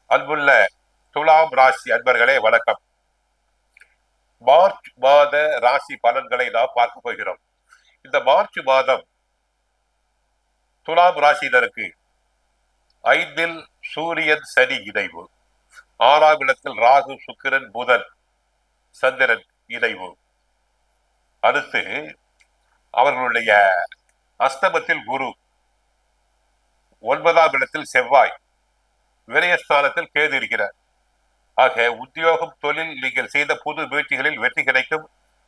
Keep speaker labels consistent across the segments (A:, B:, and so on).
A: அன்புள்ள துலாம் ராசி அன்பர்களே வணக்கம். மார்ச் மாத ராசி பலன்களை நாம் பார்க்க போகிறோம். இந்த மார்ச் மாதம் துலாம் ராசியினருக்கு 5ல் சூரியன் சனி இணைவு, 6ஆம் இடத்தில் ராகு சுக்கிரன் புதன் சந்திரன் இணைவு. அடுத்து அவர்களுடைய அஸ்தமத்தில் குரு, 9ஆம் இடத்தில் செவ்வாய், விரயஸ்தானத்தில் கேது இருக்கிறார். ஆக உத்தியோகம், தொழில், நீங்கள் செய்த புது முயற்சிகளில் வெற்றி கிடைக்கும்.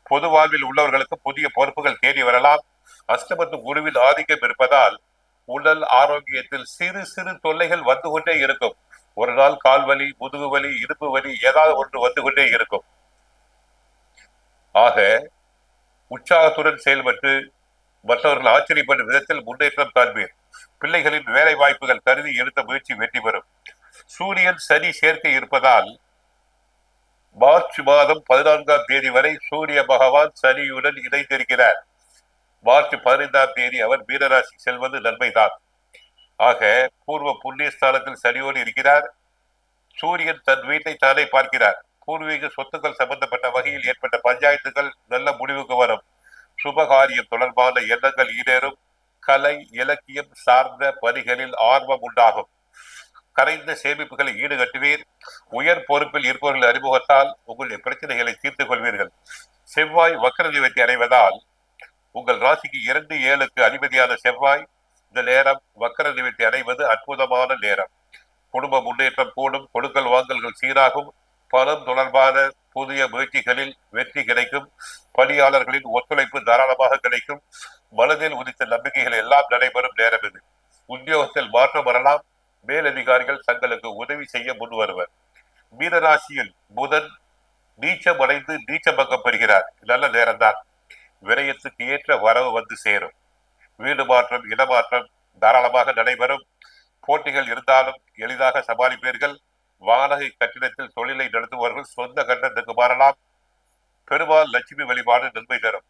A: பொது வாழ்வில் உள்ளவர்களுக்கு புதிய பொறுப்புகள் தேடி வரலாம். அஷ்டமத்து குருவின் ஆதிக்கம் இருப்பதால் உடல் ஆரோக்கியத்தில் சிறு சிறு தொல்லைகள் வந்து கொண்டே இருக்கும். ஒரு நாள் கால் வலி, முதுகு வலி, இடுப்பு வலி, ஏதாவது ஒன்று வந்து கொண்டே இருக்கும். ஆக உற்சாகத்துடன் செயல்பட்டு மற்றவர்கள் ஆச்சரியப்படும் விதத்தில் முன்னேற்றம் காண்பீர். பிள்ளைகளின் வேலை வாய்ப்புகள் கருதி எடுத்த முயற்சி வெற்றி பெறும். சூரியன் சனி சேர்க்கை இருப்பதால் மார்ச் மாதம் 14ஆம் தேதி வரை சூரிய பகவான் சனியுடன் இணைந்திருக்கிறார். மார்ச் 15ஆம் தேதி அவர் மீனராசி செல்வது நன்மைதான். ஆக பூர்வ புண்ணிய ஸ்தானத்தில் சனியோடு இருக்கிறார். சூரியன் தன் வீட்டை தானே பார்க்கிறார். பூர்வீக சொத்துக்கள் சம்பந்தப்பட்ட வகையில் ஏற்பட்ட பஞ்சாயத்துகள் நல்ல முடிவுக்கு வரும். சுபகாரியம் தொடர்பான எண்ணங்கள் ஈடேறும். கலை இலக்கியம் சார்ந்த பணிகளில் ஆர்வம் உண்டாகும். கரைந்த சேமிப்புகளை ஈடுகட்டுவீர். உயர் பொறுப்பில் இருப்பவர்கள் அறிமுகத்தால் உங்களுடைய பிரச்சனைகளை தீர்த்துக் கொள்வீர்கள். செவ்வாய் வக்கர நிவர்த்தி அடைவதால் உங்கள் ராசிக்கு 2-7க்கு அதிபதியான செவ்வாய் இந்த நேரம் வக்கர நிவர்த்தி அடைவது அற்புதமான நேரம். குடும்ப முன்னேற்றம் கூடும். கொடுக்கல் வாங்கல்கள் சீராகும். பணம் தொடர்பான புதிய முயற்சிகளில் வெற்றி கிடைக்கும். பணியாளர்களின் ஒத்துழைப்பு தாராளமாக கிடைக்கும். மனதில் உதித்த நம்பிக்கைகள் எல்லாம் நடைபெறும் நேரம் இது. உத்தியோகத்தில் மாற்றம் வரலாம். மேலதிகாரிகள் தங்களுக்கு உதவி செய்ய முன் வருவர். மீனராசியில் புதன் நீச்சம் அடைந்து நீச்சபங்கம் பெறுகிறார். நல்ல நேரம்தான். விரயத்துக்கு ஏற்ற வரவு வந்து சேரும். வீடு மாற்றம், இடமாற்றம் தாராளமாக நடைபெறும். போட்டிகள் இருந்தாலும் எளிதாக சமாளிப்பீர்கள். வாடகை கட்டிடத்தில் தொழிலை நடத்துபவர்கள் சொந்த கட்டத்துக்கு மாறலாம். பெருமாள் லட்சுமி வழிபாடு நன்மை தரும்.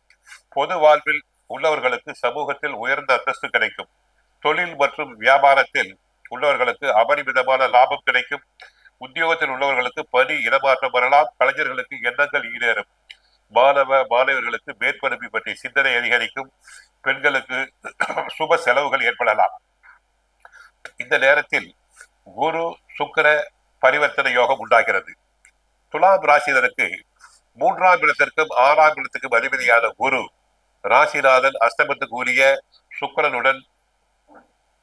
A: பொது வாழ்வில் உள்ளவர்களுக்கு சமூகத்தில் உயர்ந்த அந்தஸ்து கிடைக்கும். தொழில் மற்றும் வியாபாரத்தில் உள்ளவர்களுக்கு அபரிமிதமான லாபம் கிடைக்கும். உத்தியோகத்தில் உள்ளவர்களுக்கு பணி இடமாற்றம் வரலாம். கலைஞர்களுக்கு எண்ணங்கள் ஈடேறும். மாணவர்களுக்கு மேற்படிப்பு பற்றிய சிந்தனை அதிகரிக்கும். பெண்களுக்கு சுப செலவுகள் ஏற்படலாம். இந்த நேரத்தில் குரு சுக்கிர பரிவர்த்தனை யோகம் உண்டாகிறது. துலாம் ராசினருக்கு 3ஆம் இடத்திற்கும் 6ஆம் இடத்துக்கும் அதிபதியான குரு ராசிநாதன் அஷ்டமத்துக்கு உரிய சுக்கிரனுடன்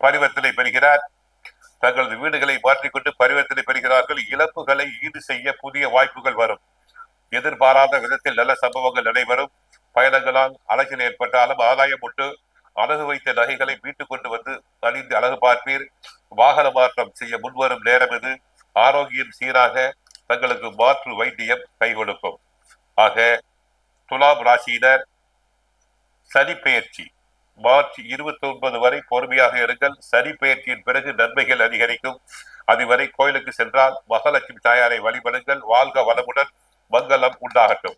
A: பரிவர்த்தனை பெறுகிறார். தங்களது வீடுகளை மாற்றிக்கொண்டு பரிவர்த்தனை பெறுகிறார்கள். இழப்புகளை ஈடு செய்ய புதிய வாய்ப்புகள் வரும். எதிர்பாராத விதத்தில் நல்ல சம்பவங்கள் நடைபெறும். பயணங்களால் அழகில் ஏற்பட்டாலும் ஆதாயம் உண்டு. அழகு வைத்த நகைகளை மீட்டுக் கொண்டு வந்து அணிந்து அழகு பார்ப்பீர். வாகன மாற்றம் செய்ய முன்வரும் நேரம் இது. ஆரோக்கியம் சீராக தங்களுக்கு மாற்று வைத்தியம் கை கொடுக்கும். ஆக துலாம் ராசியினர் சனி பெயர்ச்சி மார்ச் 29 வரை பொறுமையாக இருங்கள். சனி பெயர்ச்சியின் பிறகு நன்மைகள் அதிகரிக்கும். அதுவரை கோயிலுக்கு சென்றால் மகாலட்சுமி தாயாரை வழிபடுங்கள். வாழ்க வளமுடன். மங்களம் உண்டாகட்டும்.